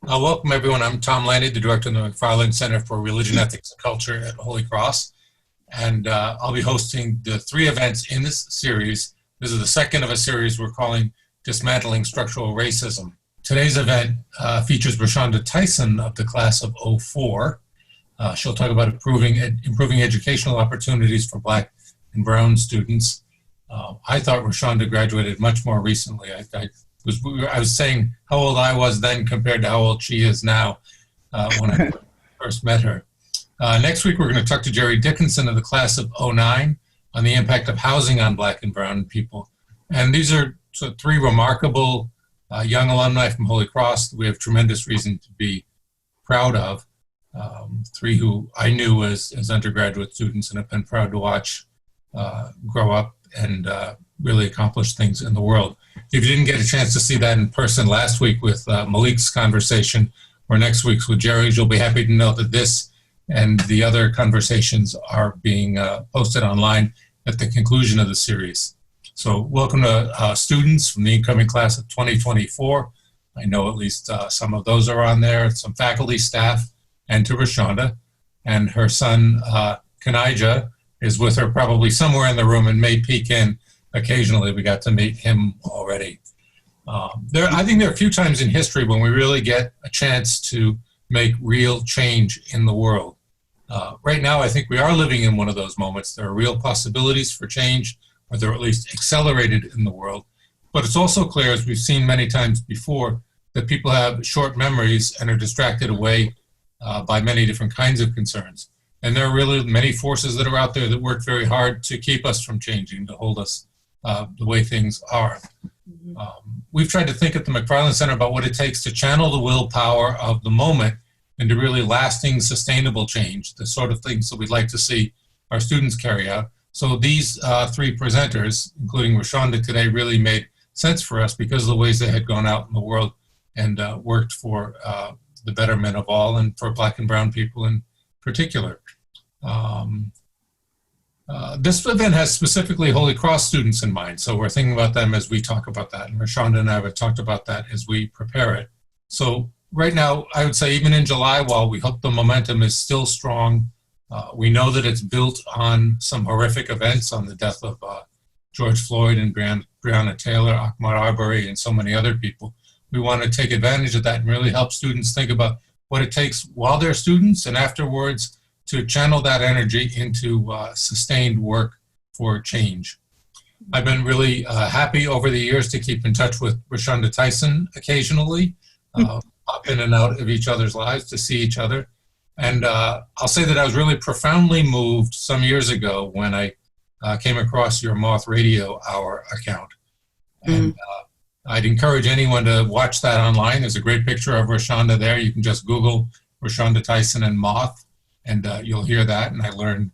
Welcome, everyone. I'm Tom Landy, the director of the McFarland Center for Religion, Ethics, and Culture at Holy Cross. And I'll be hosting the 3 events in this series. This is the second of a series we're calling Dismantling Structural Racism. Today's event features Rashaunda Tyson of the class of '04. She'll talk about improving educational opportunities for Black and Brown students. I thought Rashaunda graduated much more recently. I was saying how old I was then compared to how old she is now when I first met her. Next week, we're going to talk to Jerry Dickinson of the class of '09 on the impact of housing on Black and Brown people. And these are 3 remarkable young alumni from Holy Cross that we have tremendous reason to be proud of. 3 who I knew as undergraduate students and have been proud to watch grow up and really accomplish things in the world. If you didn't get a chance to see that in person last week with Malik's conversation or next week's with Jerry's, you'll be happy to know that this and the other conversations are being posted online at the conclusion of the series. So welcome to students from the incoming class of 2024. I know at least some of those are on there, some faculty, staff, and to Rashaunda. And her son, Kanija, is with her probably somewhere in the room and may peek in occasionally. We got to meet him already. I think there are a few times in history when we really get a chance to make real change in the world. Right now, I think we are living in one of those moments. There are real possibilities for change, or they're at least accelerated in the world. But it's also clear, as we've seen many times before, that people have short memories and are distracted away by many different kinds of concerns. And there are really many forces that are out there that work very hard to keep us from changing, to hold us the way things are. We've tried to think at the McFarland Center about what it takes to channel the willpower of the moment into really lasting, sustainable change, the sort of things that we'd like to see our students carry out. So these 3 presenters, including Rashaunda today, really made sense for us because of the ways they had gone out in the world and worked for the betterment of all and for Black and Brown people in particular. This event has specifically Holy Cross students in mind, so we're thinking about them as we talk about that, and Rashaunda and I have talked about that as we prepare it. So right now, I would say even in July, while we hope the momentum is still strong, we know that it's built on some horrific events, on the death of George Floyd and Breonna Taylor, Ahmaud Arbery, and so many other people. We want to take advantage of that and really help students think about what it takes while they're students and afterwards to channel that energy into sustained work for change. I've been really happy over the years to keep in touch with Rashaunda Tyson occasionally, pop in and out of each other's lives to see each other. And I'll say that I was really profoundly moved some years ago when I came across your Moth Radio Hour account. And I'd encourage anyone to watch that online. There's a great picture of Rashaunda there. You can just Google Rashaunda Tyson and Moth, and you'll hear that. And I learned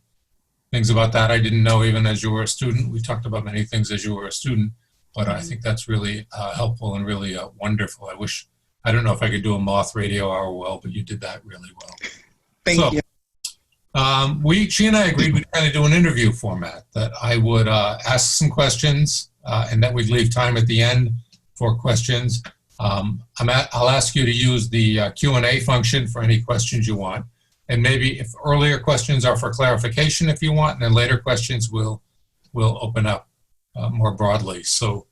things about that I didn't know even as you were a student. We talked about many things as you were a student, but I think that's really helpful and really wonderful. I don't know if I could do a Moth Radio Hour well, but you did that really well. Thank you. She and I agreed we'd kind of do an interview format, that I would ask some questions and that we'd leave time at the end for questions. I'll ask you to use the Q&A function for any questions you want. And maybe if earlier questions are for clarification if you want, and then later questions will open up more broadly. So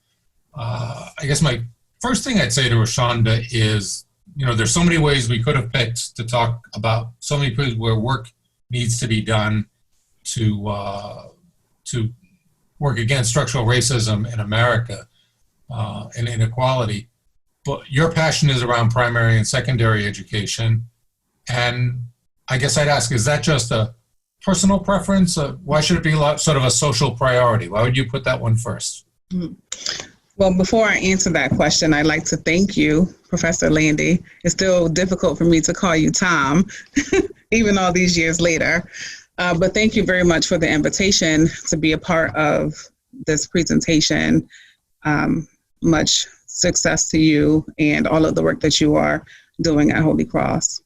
I guess my first thing I'd say to Rashaunda is, there's so many ways we could have picked to talk about so many places where work needs to be done to work against structural racism in America and inequality. But your passion is around primary and secondary education. And I guess I'd ask, is that just a personal preference? Why should it be sort of a social priority? Why would you put that one first? Well, before I answer that question, I'd like to thank you, Professor Landy. It's still difficult for me to call you Tom, even all these years later. But thank you very much for the invitation to be a part of this presentation. Much success to you and all of the work that you are doing at Holy Cross.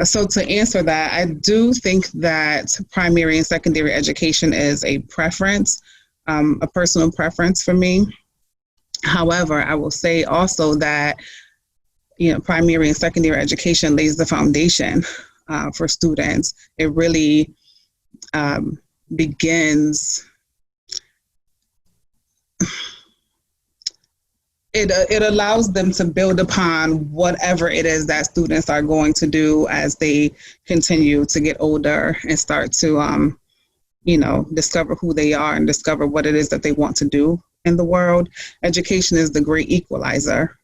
So to answer that, I do think that primary and secondary education is a preference, a personal preference for me. However, I will say also that primary and secondary education lays the foundation for students. It really begins. It allows them to build upon whatever it is that students are going to do as they continue to get older and start to, discover who they are and discover what it is that they want to do in the world. Education is the great equalizer.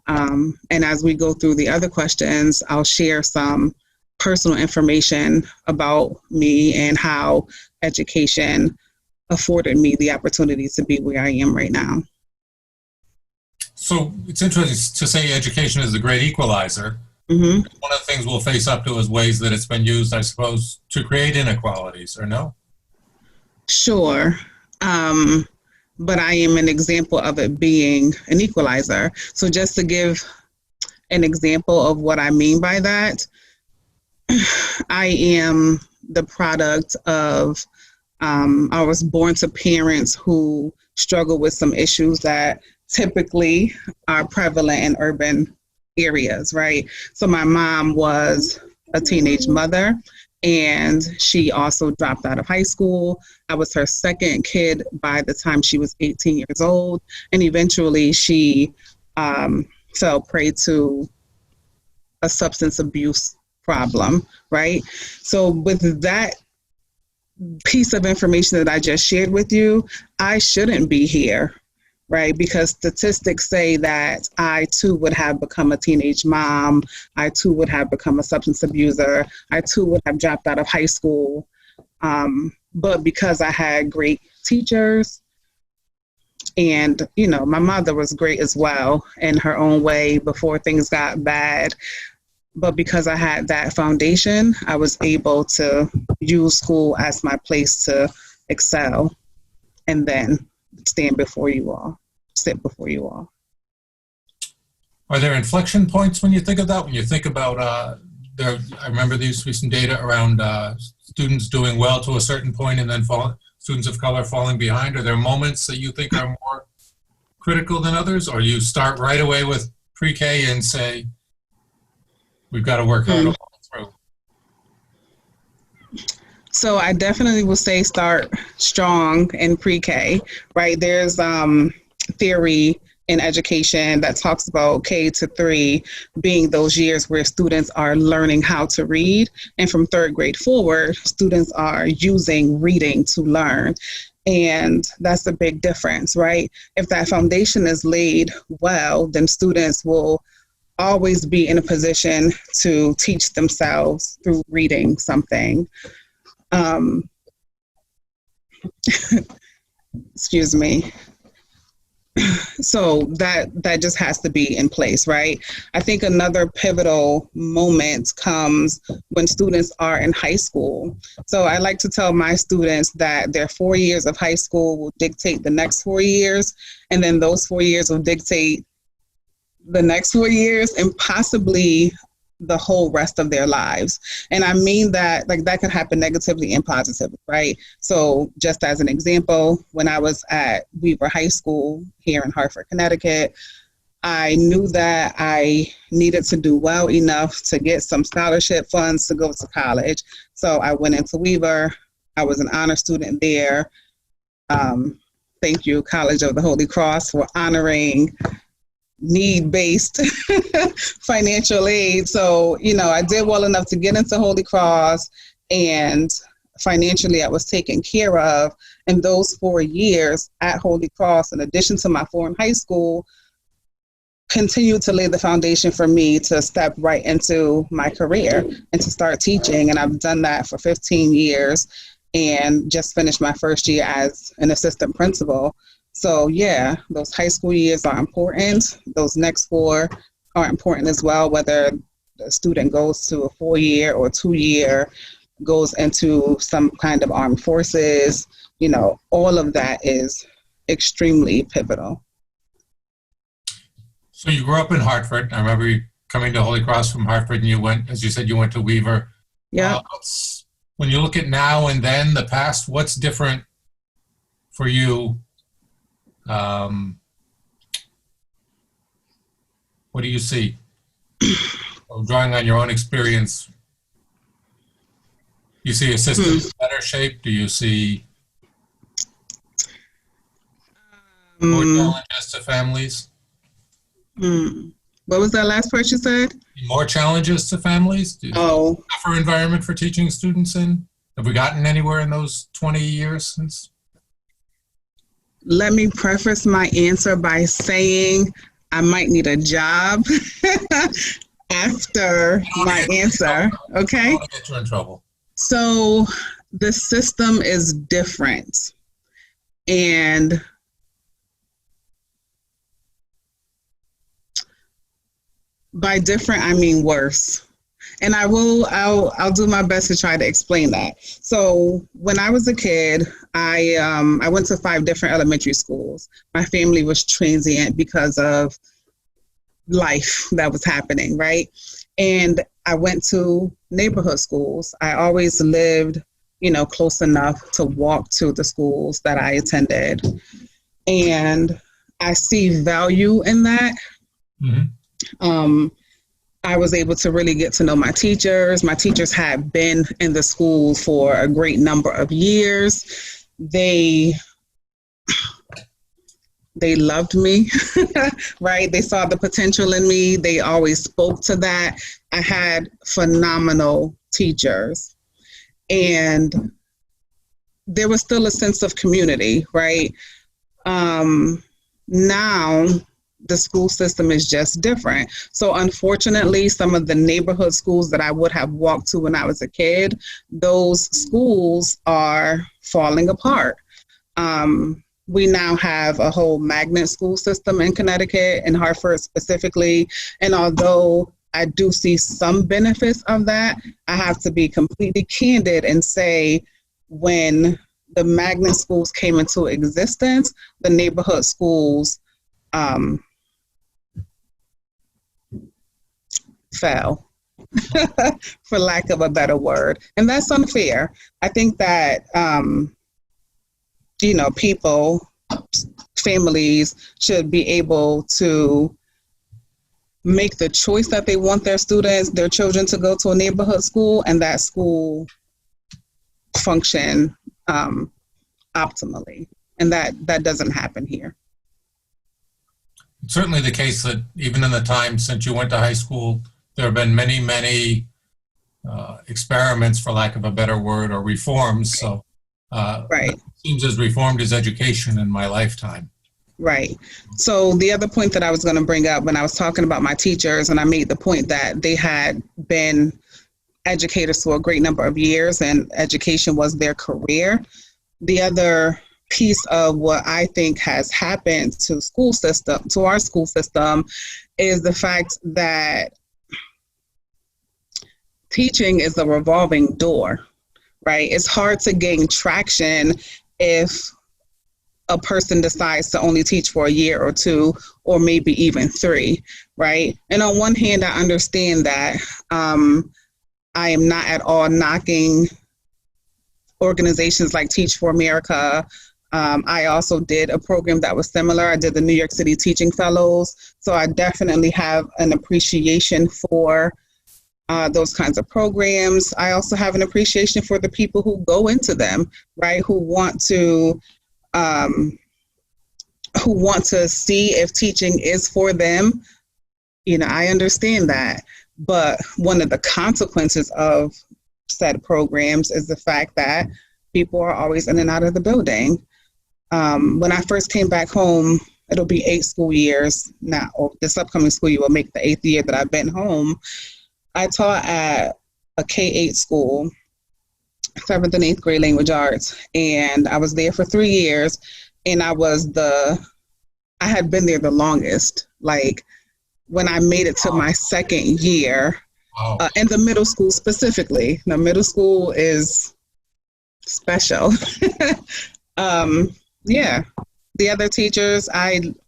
And as we go through the other questions, I'll share some personal information about me and how education afforded me the opportunity to be where I am right now. So it's interesting to say education is the great equalizer. Mm-hmm. One of the things we'll face up to is ways that it's been used, I suppose, to create inequalities, or no? Sure. But I am an example of it being an equalizer. So just to give an example of what I mean by that, I am the product of, I was born to parents who struggle with some issues that typically are prevalent in urban areas, right? So my mom was a teenage mother, and she also dropped out of high school. I was her second kid by the time she was 18 years old, and eventually she fell prey to a substance abuse problem, right? So with that piece of information that I just shared with you, I shouldn't be here, right? Because statistics say that I too would have become a teenage mom. I too would have become a substance abuser. I too would have dropped out of high school. But because I had great teachers, and, my mother was great as well in her own way before things got bad. But because I had that foundation, I was able to use school as my place to excel and then sit before you all. Are there inflection points when you think of that? When you think about, I remember there used to be some data around students doing well to a certain point and then students of color falling behind. Are there moments that you think are more critical than others? Or you start right away with pre-K and say, we've got to work hard all through? So I definitely will say start strong in pre-K, right? There's theory in education that talks about K to 3 being those years where students are learning how to read. And from 3rd grade forward, students are using reading to learn. And that's a big difference, right? If that foundation is laid well, then students will always be in a position to teach themselves through reading something. Excuse me. So that just has to be in place, right? I think another pivotal moment comes when students are in high school. So I like to tell my students that their 4 years of high school will dictate the next 4 years, and then those 4 years will dictate the next 4 years and possibly the whole rest of their lives. And I mean that, like, that could happen negatively and positively, right? So just as an example, when I was at Weaver High School here in Hartford, Connecticut, I knew that I needed to do well enough to get some scholarship funds to go to college. So I went into Weaver. I was an honor student there. Thank you, College of the Holy Cross, for honoring need-based financial aid. So, I did well enough to get into Holy Cross, and financially I was taken care of. And those 4 years at Holy Cross, in addition to my 4 in high school, continued to lay the foundation for me to step right into my career and to start teaching. And I've done that for 15 years and just finished my first year as an assistant principal. So yeah, those high school years are important. Those next 4 are important as well, whether the student goes to a 4-year or 2-year, goes into some kind of armed forces, all of that is extremely pivotal. So you grew up in Hartford. I remember you coming to Holy Cross from Hartford, and you went, as you said, you went to Weaver. Yeah. When you look at now and then, the past, what's different for you? What do you see? So drawing on your own experience, you see a system in better shape? Do you see more challenges to families? What was that last part you said? More challenges to families? Oh, Tougher environment for teaching students in? Have we gotten anywhere in those 20 years since? let me preface my answer by saying I might need a job after my answer. I Okay. don't want to get you in trouble. So the system is different. And by different, I mean worse. And I'll do my best to try to explain that. So when I was a kid, I went to 5 different elementary schools. My family was transient because of life that was happening, right? And I went to neighborhood schools. I always lived, close enough to walk to the schools that I attended. And I see value in that. I was able to really get to know my teachers. My teachers had been in the school for a great number of years. They loved me, right? They saw the potential in me. They always spoke to that. I had phenomenal teachers. And there was still a sense of community, right? Now, the school system is just different. So unfortunately, some of the neighborhood schools that I would have walked to when I was a kid, those schools are falling apart. We now have a whole magnet school system in Connecticut, in Hartford specifically. And although I do see some benefits of that, I have to be completely candid and say when the magnet schools came into existence, the neighborhood schools fell, for lack of a better word. And that's unfair. I think that, people, families should be able to make the choice that they want their students, their children to go to a neighborhood school, and that school function optimally. And that doesn't happen here. It's certainly the case that even in the time since you went to high school, there have been many, many experiments, for lack of a better word, or reforms. So Right. it seems as reformed as education in my lifetime. Right. So the other point that I was going to bring up when I was talking about my teachers, and I made the point that they had been educators for a great number of years and education was their career. The other piece of what I think has happened to our school system is the fact that teaching is a revolving door, right? It's hard to gain traction if a person decides to only teach for a year or 2, or maybe even 3, right? And on one hand, I understand that. I am not at all knocking organizations like Teach for America. I also did a program that was similar. I did the New York City Teaching Fellows. So I definitely have an appreciation for those kinds of programs. I also have an appreciation for the people who go into them, right? Who want to see if teaching is for them. I understand that. But one of the consequences of said programs is the fact that people are always in and out of the building. When I first came back home, it'll be 8 school years now, or this upcoming school year will make the 8th year that I've been home. I taught at a K-8 school, 7th and 8th grade language arts, and I was there for 3 years, and I had been there the longest. Like, when I made it to my 2nd year, in the middle school specifically. The middle school is special. Yeah. The other teachers,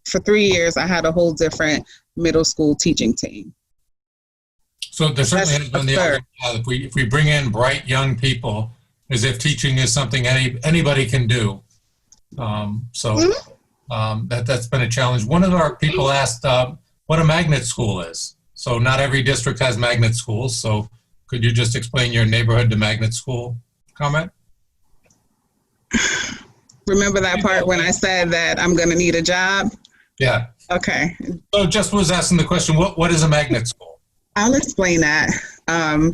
for 3 years, I had a whole different middle school teaching team. So there certainly has been the argument that if we bring in bright young people, as if teaching is something anybody can do. That's been a challenge. One of our people asked what a magnet school is. So not every district has magnet schools. So could you just explain your neighborhood to magnet school comment? Remember that part when I said that I'm going to need a job? Yeah. Okay. So just was asking the question, what is a magnet school? I'll explain that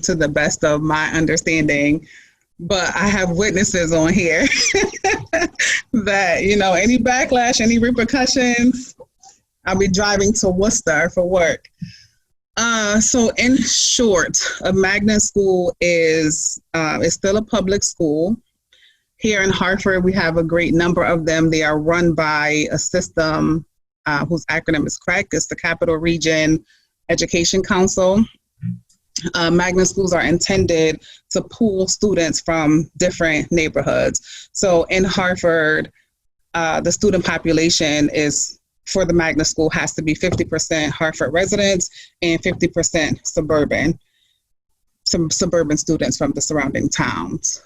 to the best of my understanding. But I have witnesses on here that, any backlash, any repercussions, I'll be driving to Worcester for work. So in short, a magnet school is still a public school. Here in Hartford, we have a great number of them. They are run by a system whose acronym is CREC. It's the Capital Region Education Council. Magnet schools are intended to pool students from different neighborhoods. So in Hartford, the student population is for the magnet school has to be 50% Hartford residents and 50% suburban, some suburban students from the surrounding towns.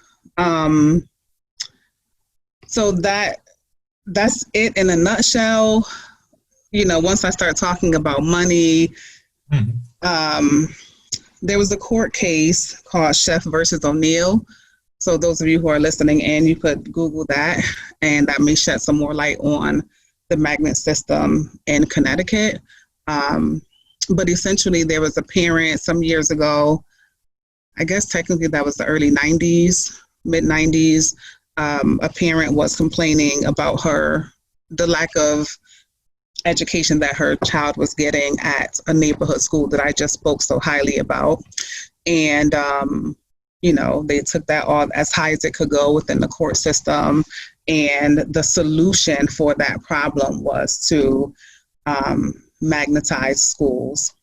So that's it in a nutshell. Once I start talking about money, there was a court case called Chef versus O'Neill. So those of you who are listening in, you could Google that, and that may shed some more light on the magnet system in Connecticut. But essentially, there was a parent some years ago, I guess technically that was the early 90s, mid 90s. A parent was complaining about the lack of education that her child was getting at a neighborhood school that I just spoke so highly about. And, they took that all as high as it could go within the court system. And the solution for that problem was to magnetize schools.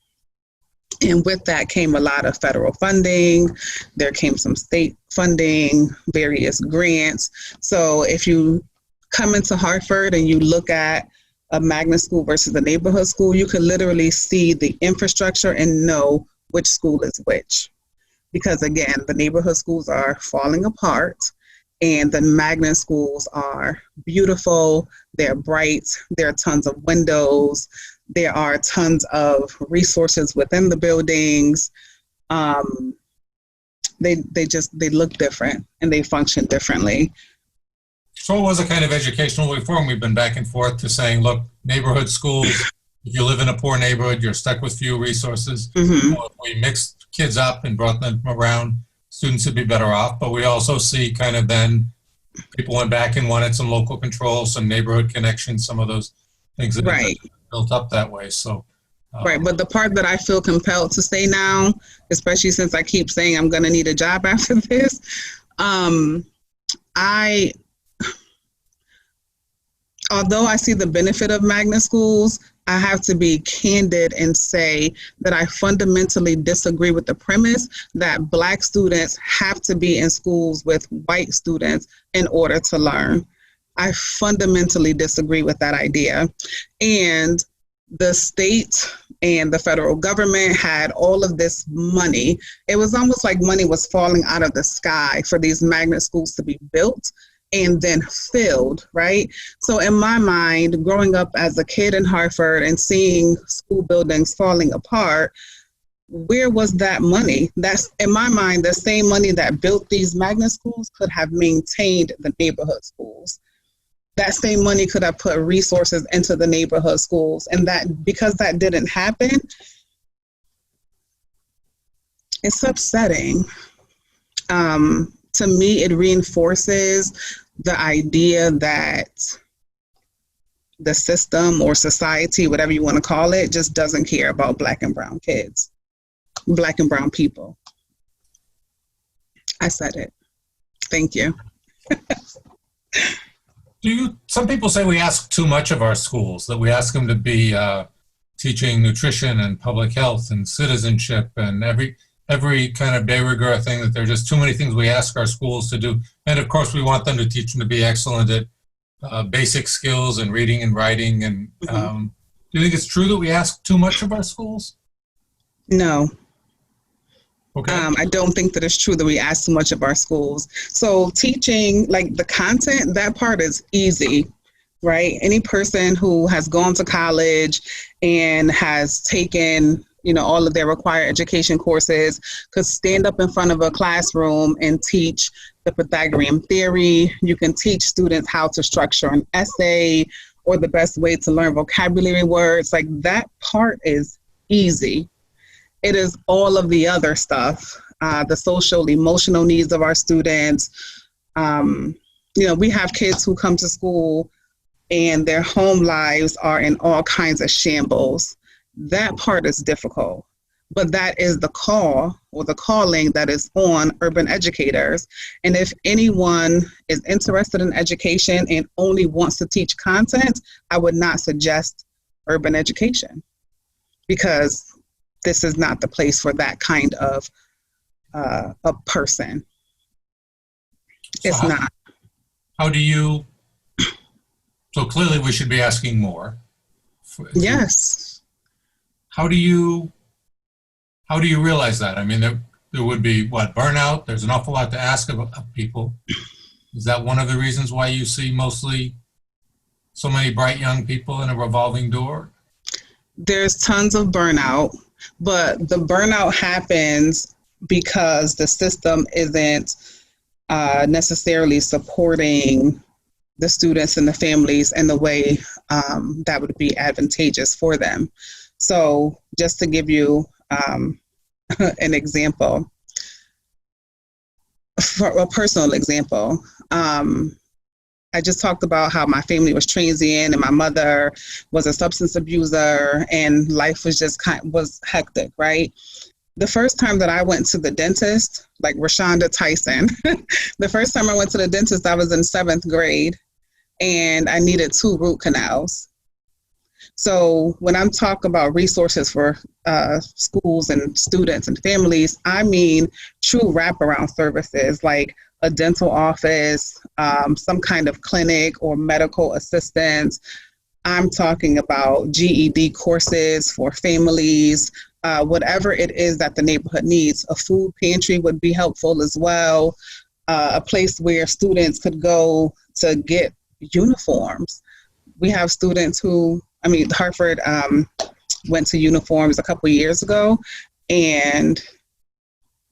And with that came a lot of federal funding. There came some state funding, various grants. So if you come into Hartford and you look at a magnet school versus a neighborhood school, you can literally see the infrastructure and know which school is which. Because again, the neighborhood schools are falling apart and the magnet schools are beautiful, they're bright, there are tons of windows, there are tons of resources within the buildings. They look different and they function differently. So what was a kind of educational reform? We've been back and forth to saying, look, neighborhood schools, if you live in a poor neighborhood, you're stuck with few resources. If we mixed kids up and brought them around, students would be better off. But we also see kind of then people went back and wanted some local control, some neighborhood connections, some of those things that are built up that way. So, right. But the part that I feel compelled to say now, especially since I keep saying I'm going to need a job after this, although I see the benefit of magnet schools, I have to be candid and say that I fundamentally disagree with the premise that Black students have to be in schools with white students in order to learn. I fundamentally disagree with that idea. And the state and the federal government had all of this money. It was almost like money was falling out of the sky for these magnet schools to be built and then filled, right? So in my mind, growing up as a kid in Hartford and seeing school buildings falling apart, where was that money? That's, in my mind, the same money that built these magnet schools could have maintained the neighborhood schools. That same money could have put resources into the neighborhood schools. And that, because that didn't happen, it's upsetting. To me, it reinforces the idea that the system or society, whatever you want to call it, just doesn't care about Black and brown kids, Black and brown people. I said it. Thank you. Some people say we ask too much of our schools, that we ask them to be teaching nutrition and public health and citizenship and every kind of de rigueur thing, that there are just too many things we ask our schools to do. And of course, we want them to teach them to be excellent at basic skills and reading and writing. And do you think it's true that we ask too much of our schools? No. Okay. I don't think that it's true that we ask too much of our schools. So teaching, like the content, that part is easy, right? Any person who has gone to college and has taken, all of their required education courses, could stand up in front of a classroom and teach the Pythagorean theory. You can teach students how to structure an essay or the best way to learn vocabulary words. Like, that part is easy. It is all of the other stuff, the social, emotional needs of our students. We have kids who come to school and their home lives are in all kinds of shambles. That part is difficult, but that is the call or the calling that is on urban educators. And if anyone is interested in education and only wants to teach content, I would not suggest urban education, because this is not the place for that kind of a person. It's not. How do you, so clearly we should be asking more. Yes. How do you realize that? I mean, there would be, burnout? There's an awful lot to ask of people. Is that one of the reasons why you see mostly so many bright young people in a revolving door? There's tons of burnout, but the burnout happens because the system isn't necessarily supporting the students and the families in the way that would be advantageous for them. So just to give you an example, for a personal example, I just talked about how my family was transient and my mother was a substance abuser and life was just was hectic, right? The first time that I went to the dentist, like Rashaunda Tyson, the first time I went to the dentist, I was in 7th grade and I needed 2 root canals. So when I'm talking about resources for schools and students and families, I mean true wraparound services like a dental office, some kind of clinic or medical assistance. I'm talking about GED courses for families, whatever it is that the neighborhood needs. A food pantry would be helpful as well. A place where students could go to get uniforms. We have students who, Hartford went to uniforms a couple years ago, and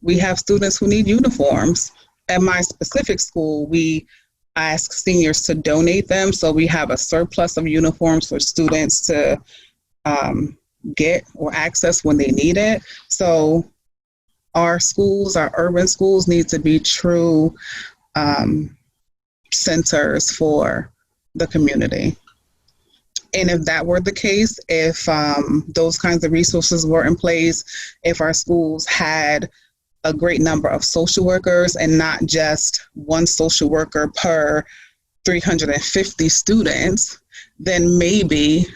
we have students who need uniforms. At my specific school, we ask seniors to donate them, so we have a surplus of uniforms for students to get or access when they need it. So our schools, our urban schools, need to be true centers for the community. And if that were the case, if those kinds of resources were in place, if our schools had a great number of social workers and not just one social worker per 350 students, then maybe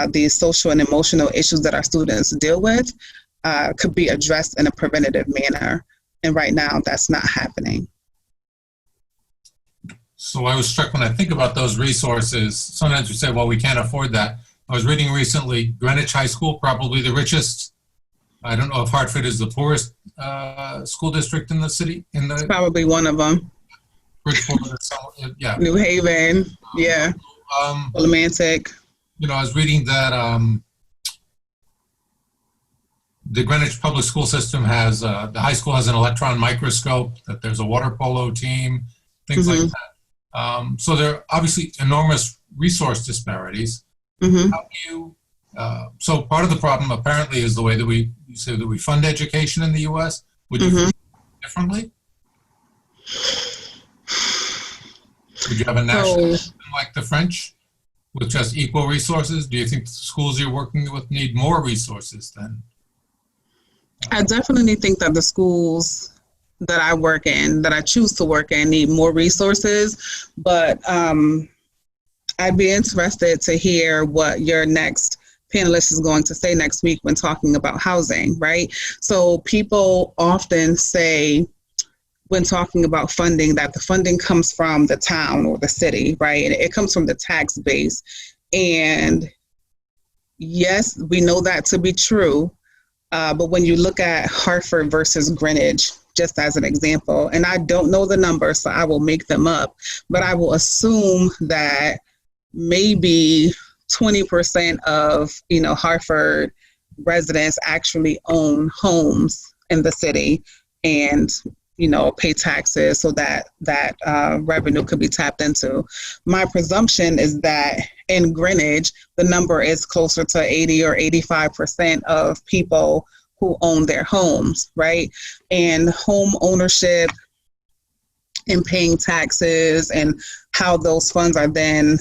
these social and emotional issues that our students deal with could be addressed in a preventative manner. And right now, that's not happening. So I was struck when I think about those resources. Sometimes we say, well, we can't afford that. I was reading recently, Greenwich High School, probably the richest. I don't know if Hartford is the poorest school district in the city. It's probably one of them. Bridgeport, yeah. New Haven, yeah. Romantic. I was reading that the Greenwich public school system has, the high school has an electron microscope, that there's a water polo team, things like that. So there are obviously enormous resource disparities. How do you, so part of the problem apparently is the way that you say that we fund education in the U.S. Would you fund it differently? Would you have a national system like the French with just equal resources? Do you think the schools you're working with need more resources then? I definitely think that the schools that I work in, that I choose to work in, need more resources, but I'd be interested to hear what your next panelist is going to say next week when talking about housing, right? So people often say, when talking about funding, that the funding comes from the town or the city, right? And it comes from the tax base. And yes, we know that to be true. But when you look at Hartford versus Greenwich, just as an example, and I don't know the numbers, so I will make them up, but I will assume that maybe 20% of, Hartford residents actually own homes in the city and, pay taxes so that revenue could be tapped into. My presumption is that in Greenwich, the number is closer to 80 or 85% of people who own their homes, right? And home ownership and paying taxes and how those funds are then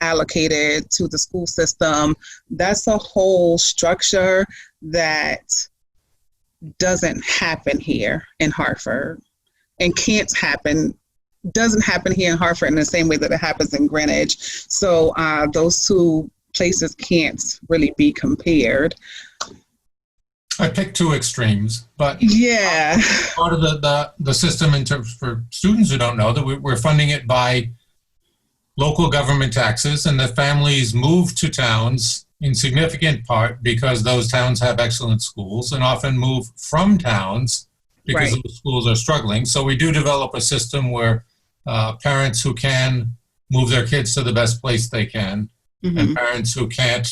allocated to the school system, that's a whole structure that doesn't happen here in Hartford and doesn't happen here in Hartford in the same way that it happens in Greenwich. So those two places can't really be compared. I picked two extremes, but yeah, part of the system in terms for students who don't know that we're funding it by local government taxes, and the families move to towns in significant part because those towns have excellent schools, and often move from towns because right. those schools are struggling. So we do develop a system where parents who can move their kids to the best place they can, and parents who can't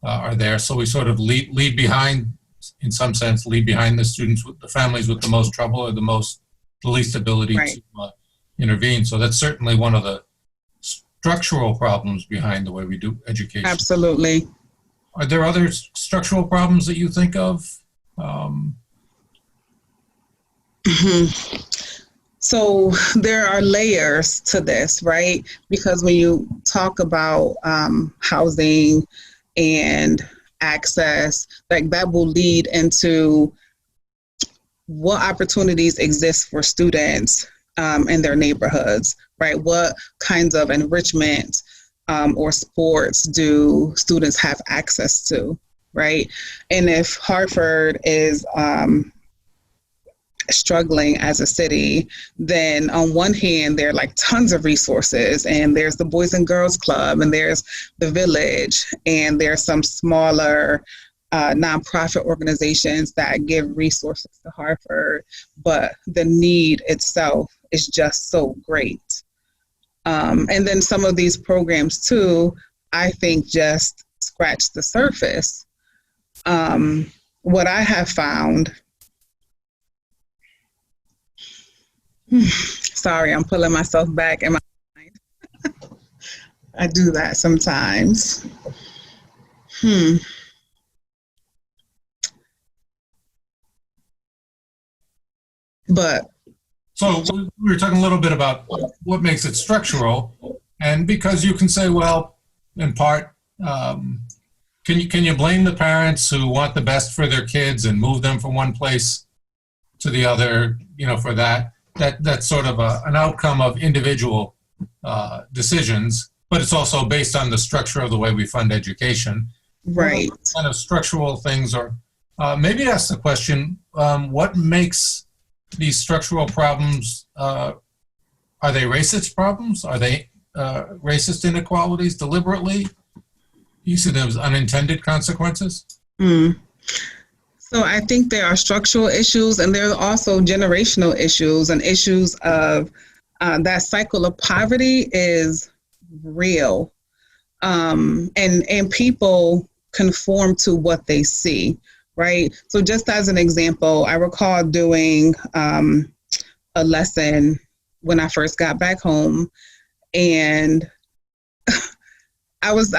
are there. So we sort of lead behind, in some sense, lead behind the students, with the families with the most trouble or the least ability right. to intervene. So that's certainly one of the structural problems behind the way we do education. Absolutely. Are there other structural problems that you think of? So there are layers to this, right? Because when you talk about housing and access, like that will lead into what opportunities exist for students in their neighborhoods, right? What kinds of enrichment or sports do students have access to, right? And if Hartford is struggling as a city, then on one hand, there are like tons of resources, and there's the Boys and Girls Club, and there's the Village, and there's some smaller nonprofit organizations that give resources to Hartford, but the need itself is just so great. And then some of these programs too, I think just scratch the surface. What I have found, sorry, I'm pulling myself back in my mind. I do that sometimes. But so we were talking a little bit about what makes it structural, and because you can say, well, in part, can you blame the parents who want the best for their kids and move them from one place to the other? For that's sort of an outcome of individual decisions, but it's also based on the structure of the way we fund education. Right. Kind of structural things, or maybe ask the question: what makes these structural problems? Are they racist problems? Are they racist inequalities deliberately? You said there was unintended consequences? So I think there are structural issues, and there are also generational issues, and issues of that cycle of poverty is real. And people conform to what they see, right? So just as an example, I recall doing a lesson when I first got back home, and I was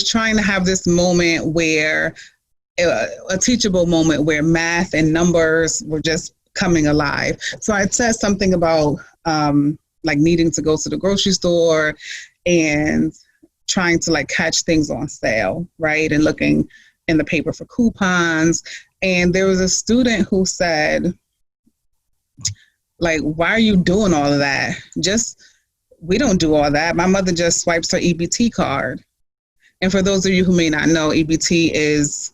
trying to have this moment where, a teachable moment where math and numbers were just coming alive. So I said something about like needing to go to the grocery store and trying to like catch things on sale, right? And looking in the paper for coupons. And there was a student who said, like, why are you doing all of that? We don't do all that. My mother just swipes her EBT card. And for those of you who may not know, EBT is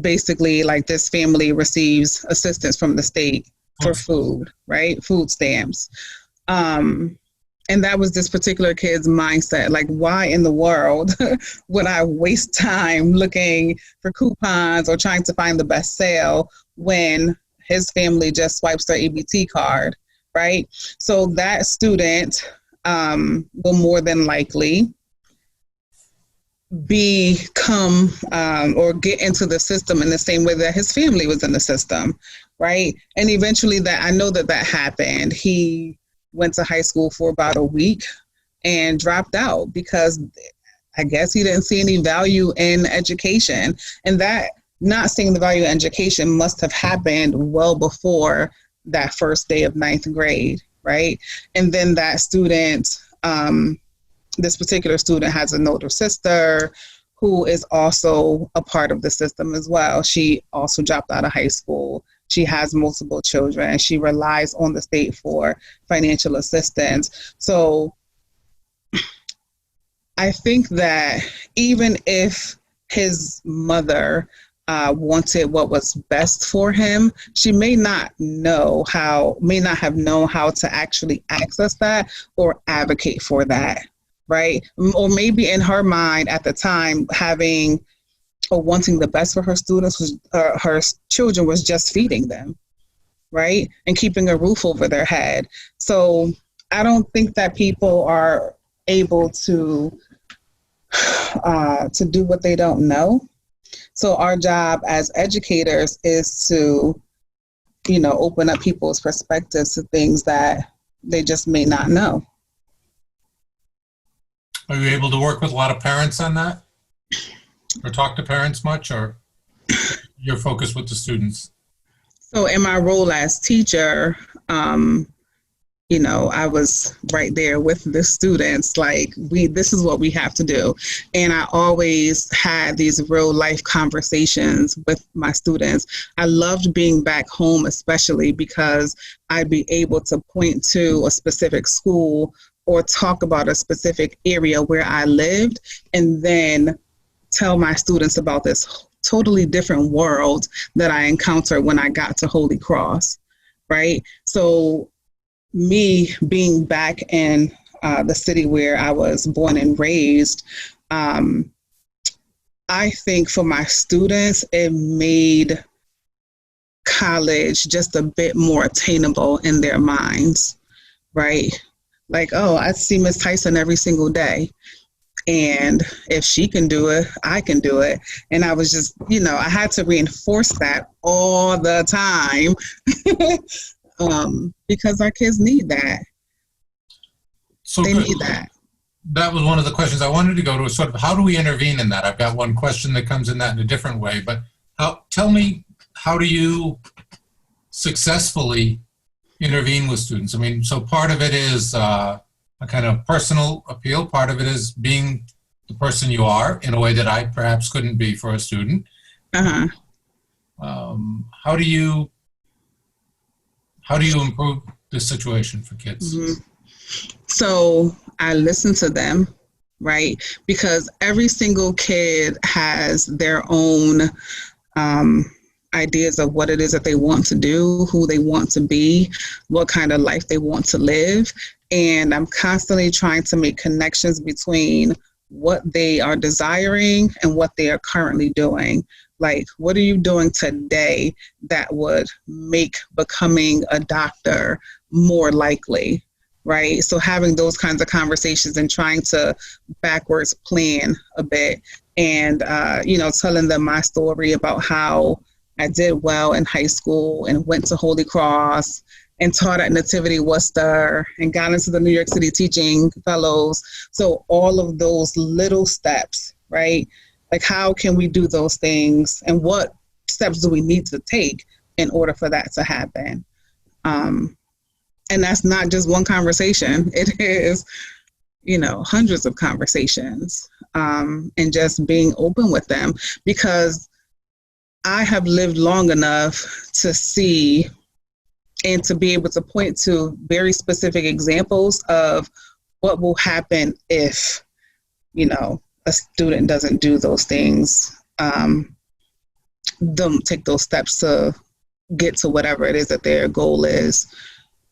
basically like this family receives assistance from the state for food, right? Food stamps. And that was this particular kid's mindset. Like, why in the world would I waste time looking for coupons or trying to find the best sale when his family just swipes their EBT card, right? So that student will more than likely become or get into the system in the same way that his family was in the system, right? And eventually I know that happened. He went to high school for about a week and dropped out because I guess he didn't see any value in education. And that not seeing the value in education must have happened well before that first day of ninth grade, right? And then that student, this particular student has an older sister who is also a part of the system as well. She also dropped out of high school. She has multiple children. She relies on the state for financial assistance. So I think that even if his mother wanted what was best for him, she may not have known how to actually access that or advocate for that. Right? Or maybe in her mind at the time, having or wanting the best for her students was her children was just feeding them, right? And keeping a roof over their head. So I don't think that people are able to do what they don't know. So our job as educators is to, open up people's perspectives to things that they just may not know. Are you able to work with a lot of parents on that? Or talk to parents much, or your focus with the students? So in my role as teacher, I was right there with the students, like this is what we have to do. And I always had these real life conversations with my students. I loved being back home, especially because I'd be able to point to a specific school or talk about a specific area where I lived, and then tell my students about this totally different world that I encountered when I got to Holy Cross, right? So me being back in the city where I was born and raised, I think for my students, it made college just a bit more attainable in their minds, right? Like, oh, I see Miss Tyson every single day. And if she can do it, I can do it. And I was just, I had to reinforce that all the time because our kids need that. So they good. Need that. That was one of the questions I wanted to go to, sort of how do we intervene in that? I've got one question that comes in that in a different way, but tell me, how do you successfully intervene with students? I mean, so part of it is a kind of personal appeal. Part of it is being the person you are in a way that I perhaps couldn't be for a student. Uh-huh. How do you improve this situation for kids? Mm-hmm. So I listen to them, right? Because every single kid has their own ideas of what it is that they want to do, who they want to be, what kind of life they want to live. And I'm constantly trying to make connections between what they are desiring and what they are currently doing. Like, what are you doing today that would make becoming a doctor more likely, right? So having those kinds of conversations and trying to backwards plan a bit and, telling them my story about how I did well in high school and went to Holy Cross and taught at Nativity Worcester and got into the New York City Teaching Fellows. So all of those little steps, right? Like, how can we do those things and what steps do we need to take in order for that to happen? And that's not just one conversation. It is, hundreds of conversations and just being open with them, because I have lived long enough to see and to be able to point to very specific examples of what will happen if, a student doesn't do those things, don't take those steps to get to whatever it is that their goal is.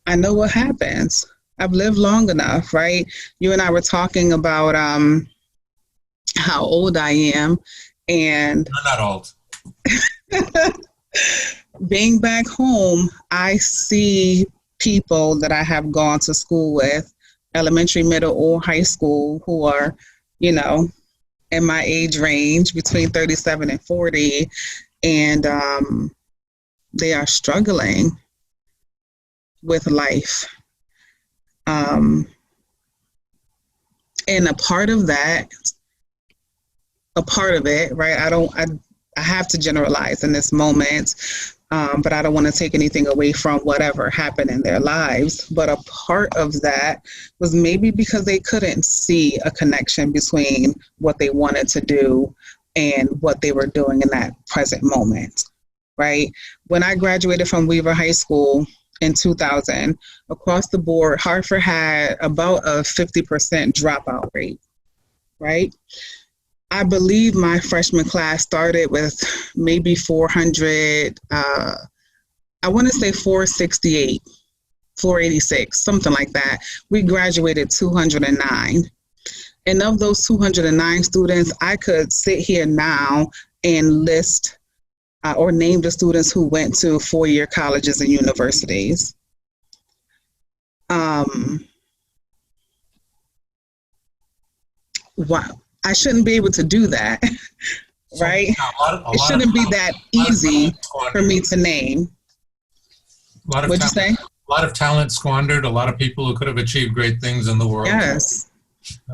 I know what happens. I've lived long enough, right? You and I were talking about how old I am, and You're not old. Being back home, I see people that I have gone to school with, elementary, middle, or high school, who are, in my age range between 37 and 40, and they are struggling with life. And a part of it, right? I have to generalize in this moment, but I don't want to take anything away from whatever happened in their lives. But a part of that was maybe because they couldn't see a connection between what they wanted to do and what they were doing in that present moment, right? When I graduated from Weaver High School in 2000, across the board, Hartford had about a 50% dropout rate, right? I believe my freshman class started with maybe 400, I want to say 468, 486, something like that. We graduated 209. And of those 209 students, I could sit here now and list or name the students who went to four-year colleges and universities. Wow. I shouldn't be able to do that, right? It shouldn't be that easy for me to name. What'd you say? A lot of talent squandered, a lot of people who could have achieved great things in the world. Yes,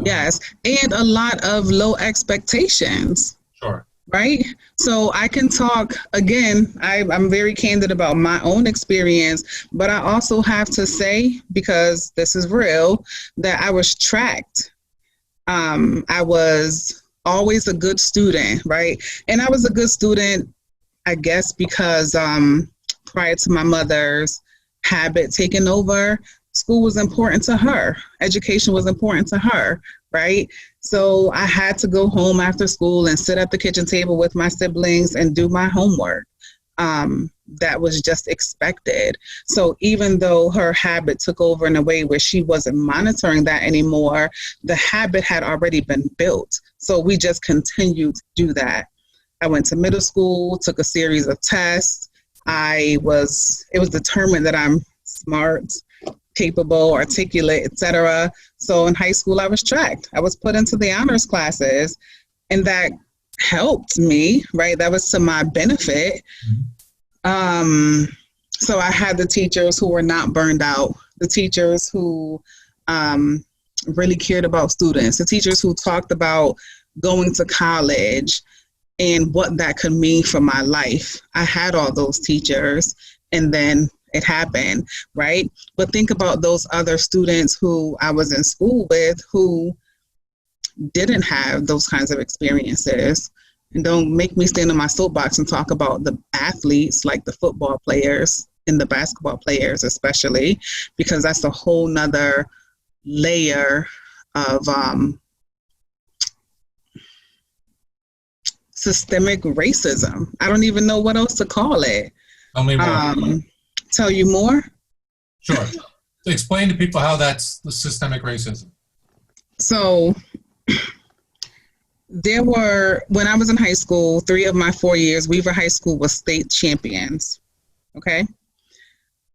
yes. And a lot of low expectations. Sure. Right? So I can talk, again, I'm very candid about my own experience, but I also have to say, because this is real, that I was tracked. I was always a good student, right? And I was a good student, I guess, because prior to my mother's habit taking over, school was important to her. Education was important to her, right? So I had to go home after school and sit at the kitchen table with my siblings and do my homework. That was just expected. So even though her habit took over in a way where she wasn't monitoring that anymore, the habit had already been built. So we just continued to do that. I went to middle school, took a series of tests. It was determined that I'm smart, capable, articulate, etc. So in high school, I was tracked. I was put into the honors classes, and that helped me, right? That was to my benefit. So I had the teachers who were not burned out, the teachers who really cared about students, the teachers who talked about going to college and what that could mean for my life. I had all those teachers, and then it happened, right? But think about those other students who I was in school with who didn't have those kinds of experiences. And don't make me stand on my soapbox and talk about the athletes, like the football players and the basketball players especially, because that's a whole nother layer of systemic racism. I don't even know what else to call it. Tell me more. Tell you more? Sure. Explain to people how that's the systemic racism. So when I was in high school, 3 of my 4 years, Weaver High School was state champions, okay?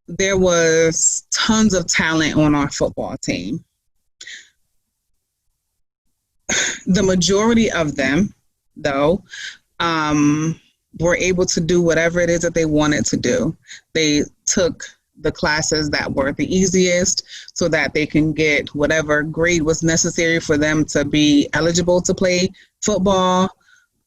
There was tons of talent on our football team. The majority of them, though, were able to do whatever it is that they wanted to do. They took the classes that were the easiest so that they can get whatever grade was necessary for them to be eligible to play football.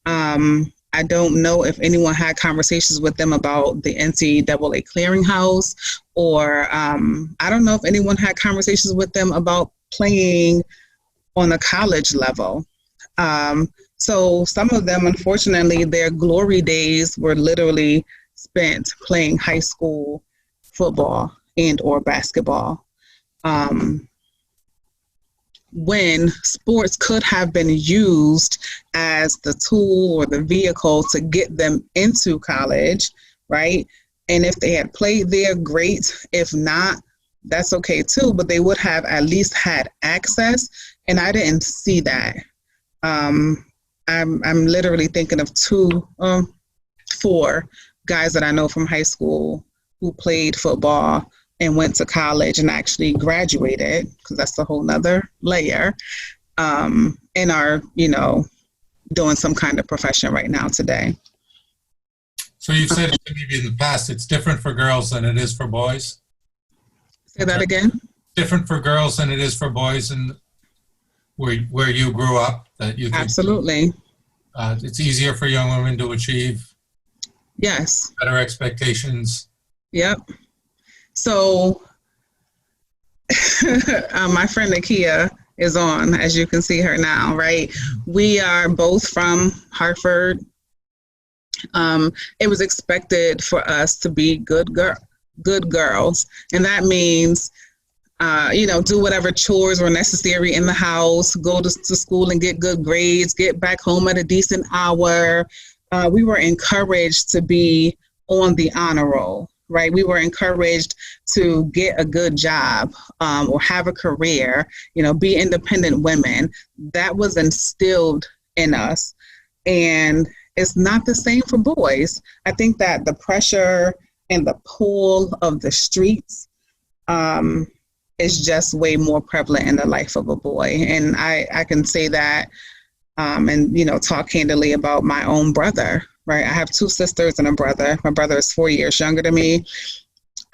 I don't know if anyone had conversations with them about the NCAA clearinghouse, or I don't know if anyone had conversations with them about playing on a college level. So some of them, unfortunately, their glory days were literally spent playing high school football and or basketball, when sports could have been used as the tool or the vehicle to get them into college, right? And if they had played there, great. If not, that's okay too, but they would have at least had access, and I didn't see that. I'm literally thinking of 4 guys that I know from high school who played football and went to college and actually graduated, because that's a whole nother layer, and are, doing some kind of profession right now today. So you've said to me in the past, it's different for girls than it is for boys? Say that again? Different for girls than it is for boys, and where you grew up, that you think Absolutely. It's easier for young women to achieve Yes. better expectations? Yep. So my friend Nakia is on, as you can see her now, right? We are both from Hartford. It was expected for us to be good girls. And that means, do whatever chores were necessary in the house, go to school and get good grades, get back home at a decent hour. We were encouraged to be on the honor roll, right? We were encouraged to get a good job or have a career, be independent women. That was instilled in us. And it's not the same for boys. I think that the pressure and the pull of the streets is just way more prevalent in the life of a boy. And I can say that and talk candidly about my own brother, right? I have 2 sisters and a brother. My brother is 4 years younger than me.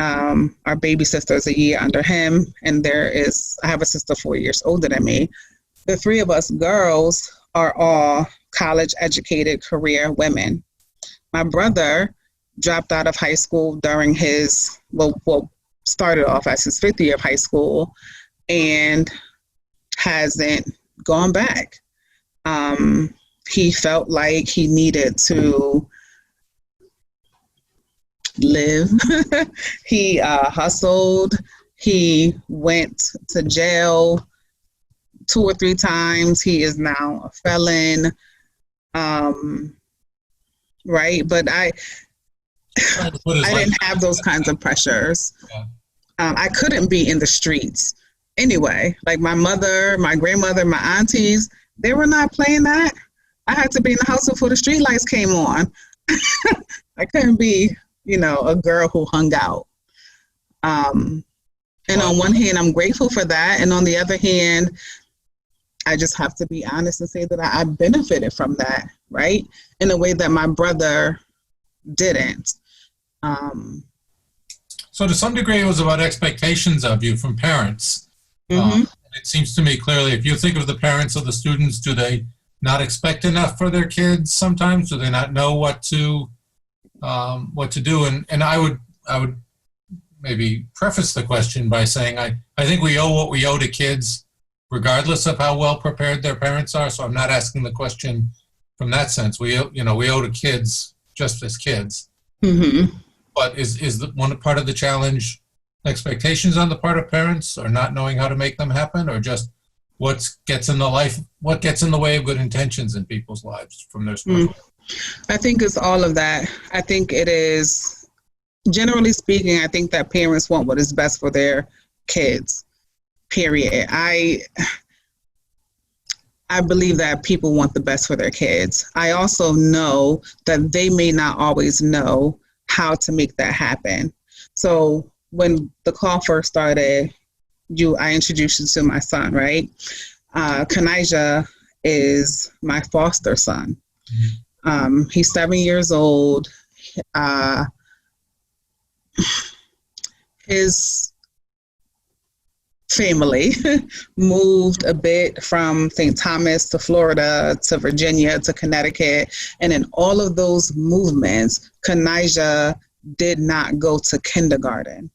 Our baby sister is a year under him. And I have a sister 4 years older than me. The 3 of us girls are all college educated career women. My brother dropped out of high school during his, started off as his 5th year of high school and hasn't gone back. He felt like he needed to live. He hustled. He went to jail 2 or 3 times. He is now a felon. Right. But I didn't have those kinds of pressures. Yeah. I couldn't be in the streets anyway. Like my mother, my grandmother, my aunties, they were not playing that. I had to be in the house before the street lights came on. I couldn't be, a girl who hung out. And on one hand, I'm grateful for that. And on the other hand, I just have to be honest and say that I benefited from that, right? In a way that my brother didn't. So to some degree, it was about expectations of you from parents. Mm-hmm. It seems to me clearly, if you think of the parents of the students, do they not expect enough for their kids sometimes? Do they not know what to do? And I would maybe preface the question by saying I think we owe what we owe to kids regardless of how well prepared their parents are. So I'm not asking the question from that sense. We owe to kids just as kids. Mm-hmm. But is one part of the challenge expectations on the part of parents, or not knowing how to make them happen, or just what gets in the way of good intentions in people's lives from their struggle? I think it's all of that. I think it is, generally speaking, I think that parents want what is best for their kids, period. I believe that people want the best for their kids. I also know that they may not always know how to make that happen. So when the call first started, I introduced you to my son, right? Kanijah is my foster son. Mm-hmm. He's 7 years old. His family moved a bit from St. Thomas to Florida to Virginia to Connecticut. And in all of those movements, Kanijah did not go to kindergarten.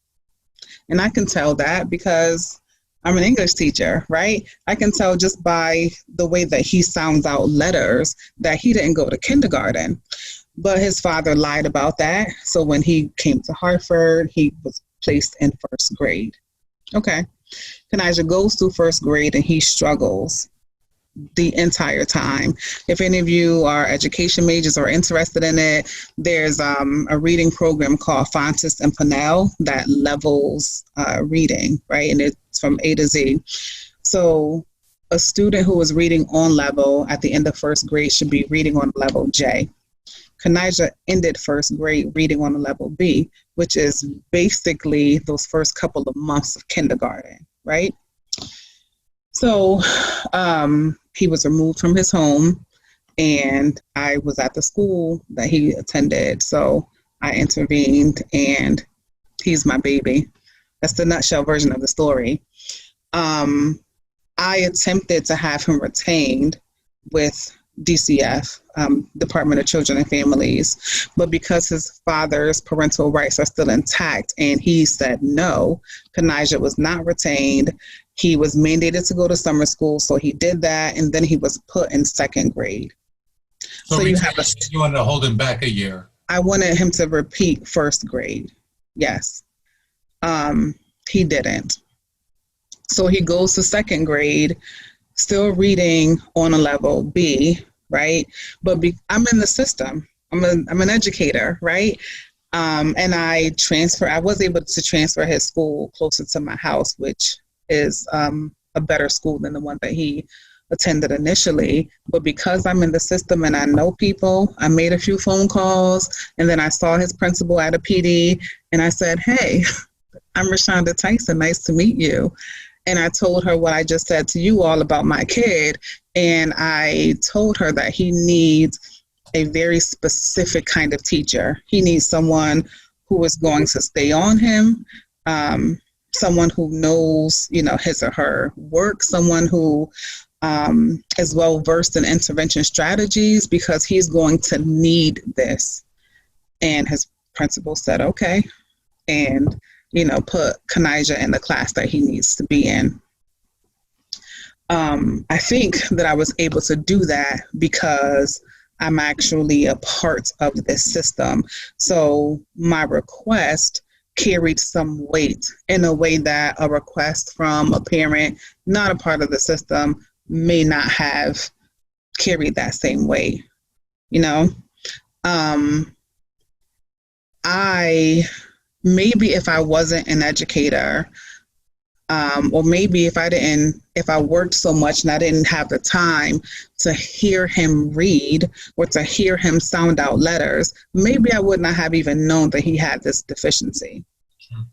And I can tell that because I'm an English teacher, right? I can tell just by the way that he sounds out letters that he didn't go to kindergarten. But his father lied about that. So when he came to Hartford, he was placed in 1st grade. Okay. Kanijah goes through 1st grade and he struggles the entire time. If any of you are education majors or interested in it, there's a reading program called Fontes and Pinnell that levels reading, right? And it's from A to Z. So a student who is reading on level at the end of 1st grade should be reading on level J. Kanijah ended 1st grade reading on level B, which is basically those first couple of months of kindergarten, right? So he was removed from his home and I was at the school that he attended. So I intervened, and he's my baby. That's the nutshell version of the story. I attempted to have him retained with DCF, Department of Children and Families, but because his father's parental rights are still intact and he said no, Kanijah was not retained. He was mandated to go to summer school, so he did that, and then he was put in second grade. So you wanted to hold him back a year? I wanted him to repeat first grade, yes. He didn't. So he goes to second grade, still reading on a level B, right? But I'm in the system. I'm an educator, right? And I was able to transfer his school closer to my house, which is a better school than the one that he attended initially. But because I'm in the system and I know people, I made a few phone calls, and then I saw his principal at a PD, and I said, "Hey, I'm Rashaunda Tyson. Nice to meet you." And I told her what I just said to you all about my kid. And I told her that he needs a very specific kind of teacher. He needs someone who is going to stay on him, someone who knows, his or her work, someone who is well versed in intervention strategies, because he's going to need this. And his principal said, okay. And put Kanijah in the class that he needs to be in. I think that I was able to do that because I'm actually a part of this system. So my request carried some weight in a way that a request from a parent not a part of the system may not have carried that same weight. Maybe if I wasn't an educator, or maybe if I worked so much and I didn't have the time to hear him read or to hear him sound out letters, maybe I would not have even known that he had this deficiency. Sure.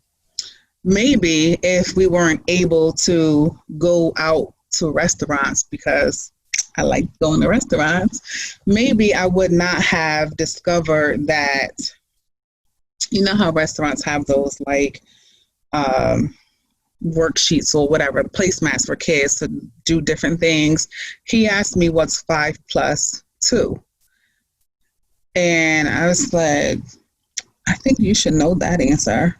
Maybe if we weren't able to go out to restaurants, because I like going to restaurants, maybe I would not have discovered that. You know how restaurants have those worksheets or whatever, placemats for kids to do different things. He asked me, what's 5 + 2? And I was like, I think you should know that answer.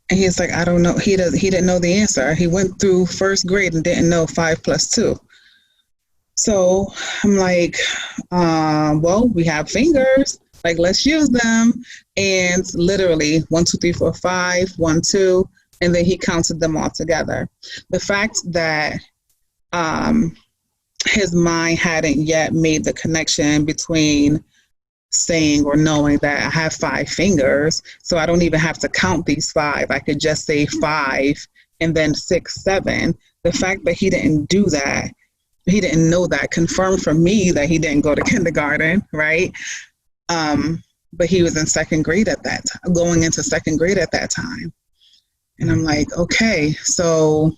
And he's like, I don't know. He didn't know the answer. He went through first grade and didn't know 5 + 2. So I'm like, well, we have fingers. Let's use them. And literally 1, 2, 3, 4, 5, 1, 2, and then he counted them all together. The fact that his mind hadn't yet made the connection between saying or knowing that I have 5 fingers, so I don't even have to count these 5. I could just say 5 and then 6, 7. The fact that he didn't do that, he didn't know that, confirmed for me that he didn't go to kindergarten, right? But he was in second grade at that time, going into second grade at that time. And I'm like, okay, so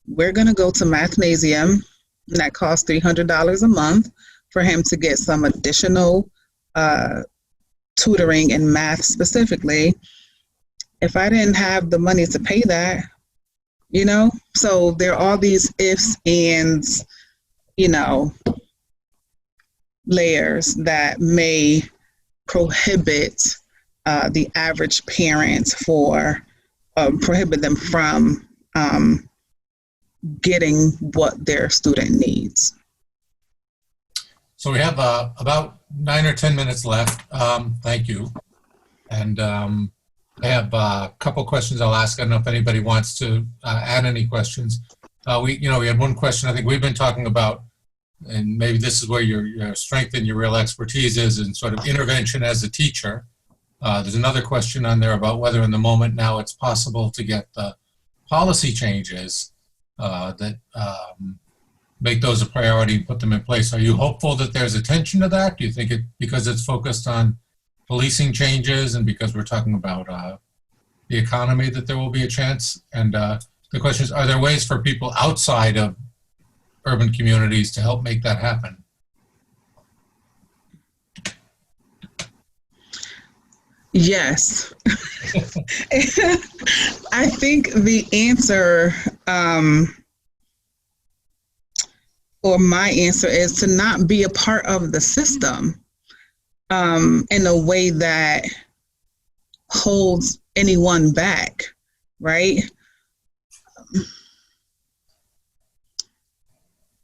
we're going to go to Mathnasium, and that costs $300 a month for him to get some additional tutoring in math specifically. If I didn't have the money to pay that, so there are all these ifs, ands, layers that may prohibit the average parent prohibit them from getting what their student needs. So we have about 9 or 10 minutes left. Thank you. And I have a couple questions I'll ask. I don't know if anybody wants to add any questions. We had one question I think we've been talking about, and maybe this is where your strength and your real expertise is in sort of intervention as a teacher. There's another question on there about whether in the moment now it's possible to get the policy changes that make those a priority and put them in place. Are you hopeful that there's attention to that? Do you think because it's focused on policing changes and because we're talking about the economy that there will be a chance? And the question is, are there ways for people outside of urban communities to help make that happen? Yes. I think the answer, or my answer, is to not be a part of the system in a way that holds anyone back, right?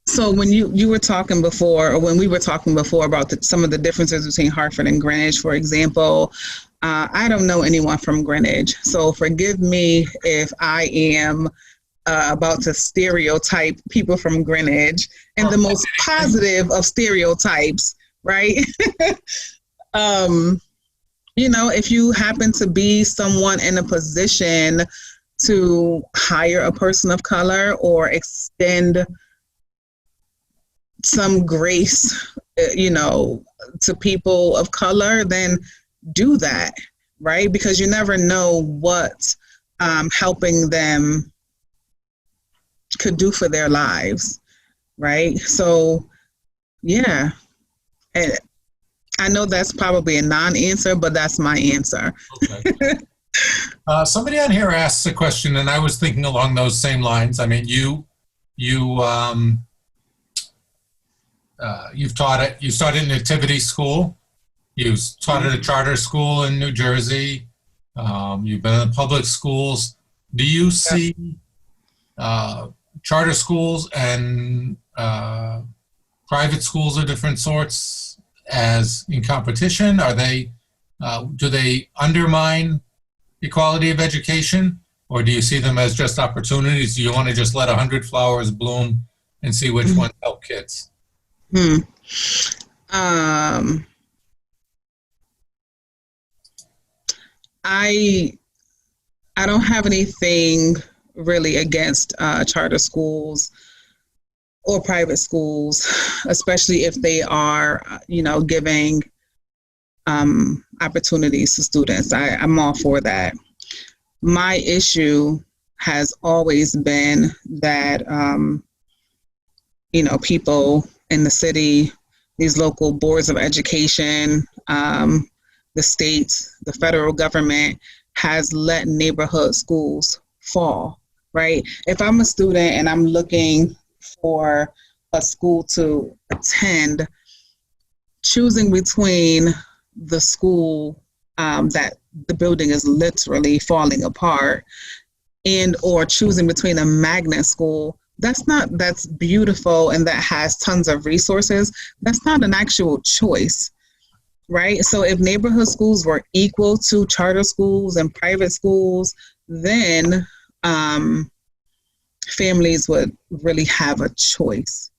So when you were talking before, or when we were talking before about some of the differences between Hartford and Greenwich, for example, I don't know anyone from Greenwich. So forgive me if I am about to stereotype people from Greenwich in the most positive of stereotypes, right? If you happen to be someone in a position to hire a person of color or extend some grace, to people of color, then do that, right? Because you never know what helping them could do for their lives, right? So, yeah. And I know that's probably a non-answer, but that's my answer. Okay. Somebody on here asked a question, and I was thinking along those same lines. I mean, you've taught it. You taught it in activity school. You've taught at a charter school in New Jersey. You've been in public schools. Do you see charter schools and private schools of different sorts as in competition? Are they? Do they undermine equality of education, or do you see them as just opportunities? Do you want to just let 100 flowers bloom and see which ones help kids? I don't have anything really against charter schools or private schools, especially if they are, giving opportunities to students. I'm all for that. My issue has always been that, people in the city, these local boards of education, the states, the federal government has let neighborhood schools fall, right? If I'm a student and I'm looking for a school to attend, choosing between the school that the building is literally falling apart and or choosing between a magnet school that's beautiful and that has tons of resources, that's not an actual choice, right? So if neighborhood schools were equal to charter schools and private schools, then families would really have a choice.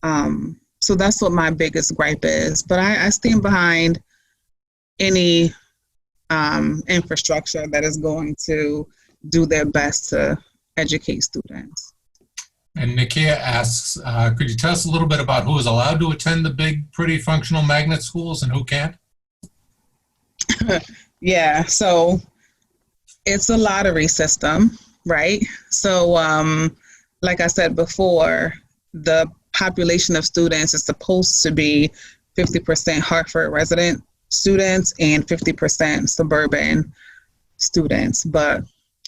So that's what my biggest gripe is. But I stand behind any infrastructure that is going to do their best to educate students. And Nakia asks, could you tell us a little bit about who is allowed to attend the big, pretty functional magnet schools and who can't? Yeah, so it's a lottery system, right? So like I said before, the population of students is supposed to be 50% Hartford resident students and 50% suburban students, but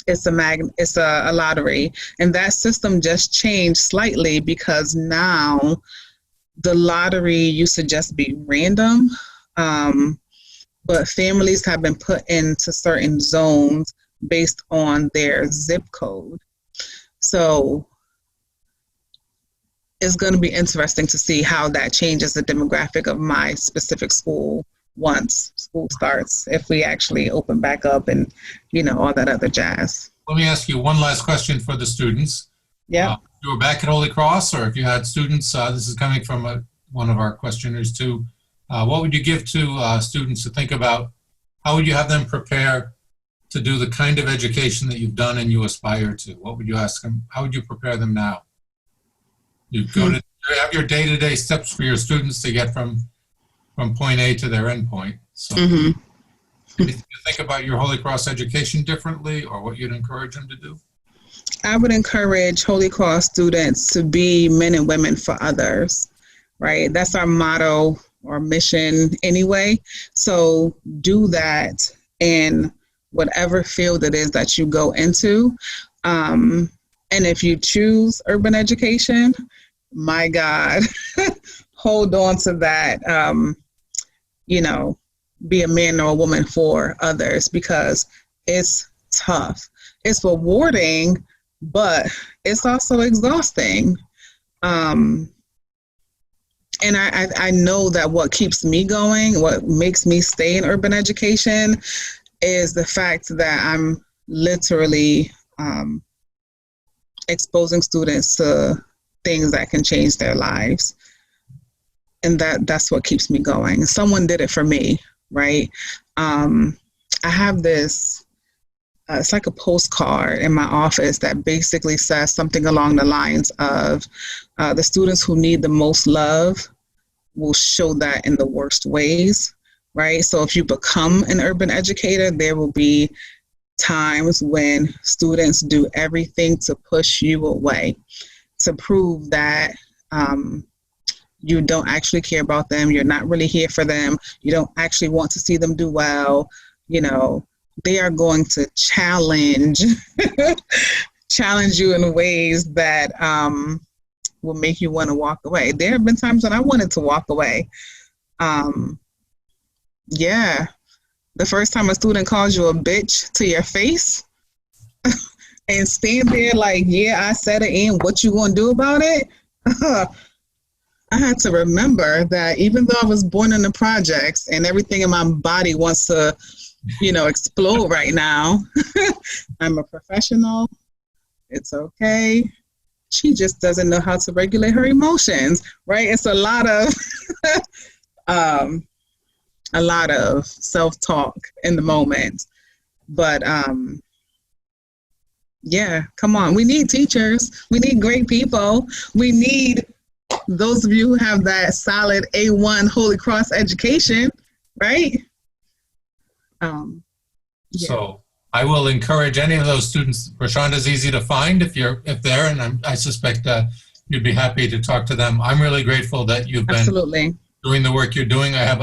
it's a lottery, and that system just changed slightly because now the lottery used to just be random, but families have been put into certain zones based on their zip code. So it's going to be interesting to see how that changes the demographic of my specific school once school starts, if we actually open back up and, all that other jazz. Let me ask you one last question for the students. Yeah. You were back at Holy Cross, or if you had students, this is coming from one of our questioners too, what would you give to students to think about? How would you have them prepare to do the kind of education that you've done and you aspire to? What would you ask them? How would you prepare them now? You have your day-to-day steps for your students to get from point A to their end point. So do you think about your Holy Cross education differently, or what you'd encourage them to do? I would encourage Holy Cross students to be men and women for others, right? That's our motto or mission anyway. So do that in whatever field it is that you go into. And if you choose urban education, my God, hold on to that, be a man or a woman for others, because it's tough. It's rewarding, but it's also exhausting. And I know that what keeps me going, what makes me stay in urban education, is the fact that I'm literally exposing students to things that can change their lives. And that's what keeps me going. Someone did it for me, right? I have this, it's like a postcard in my office that basically says something along the lines of the students who need the most love will show that in the worst ways, right? So if you become an urban educator, there will be times when students do everything to push you away, to prove that you don't actually care about them, you're not really here for them, you don't actually want to see them do well. They are going to challenge you in ways that will make you want to walk away. There have been times when I wanted to walk away. Yeah. The first time a student calls you a bitch to your face and stand there like, yeah, I said it, and what you gonna do about it? I had to remember that even though I was born in the projects and everything in my body wants to, explode right now, I'm a professional. It's okay. She just doesn't know how to regulate her emotions, right? It's a lot of self-talk in the moment. But yeah, come on. We need teachers. We need great people. We need those of you who have that solid A1 Holy Cross education, right? Yeah. So I will encourage any of those students. Rashaunda's easy to find if there, and I suspect you'd be happy to talk to them. I'm really grateful that you've been Absolutely doing the work you're doing. I have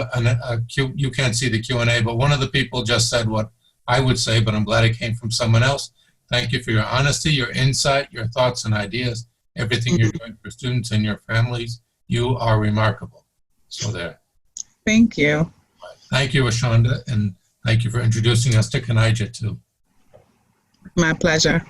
you can't see the Q&A, but one of the people just said what I would say, but I'm glad it came from someone else. Thank you for your honesty, your insight, your thoughts and ideas, everything you're doing for students and your families. You are remarkable. So there. Thank you. Thank you, Rashaunda, and thank you for introducing us to Kanija too. My pleasure.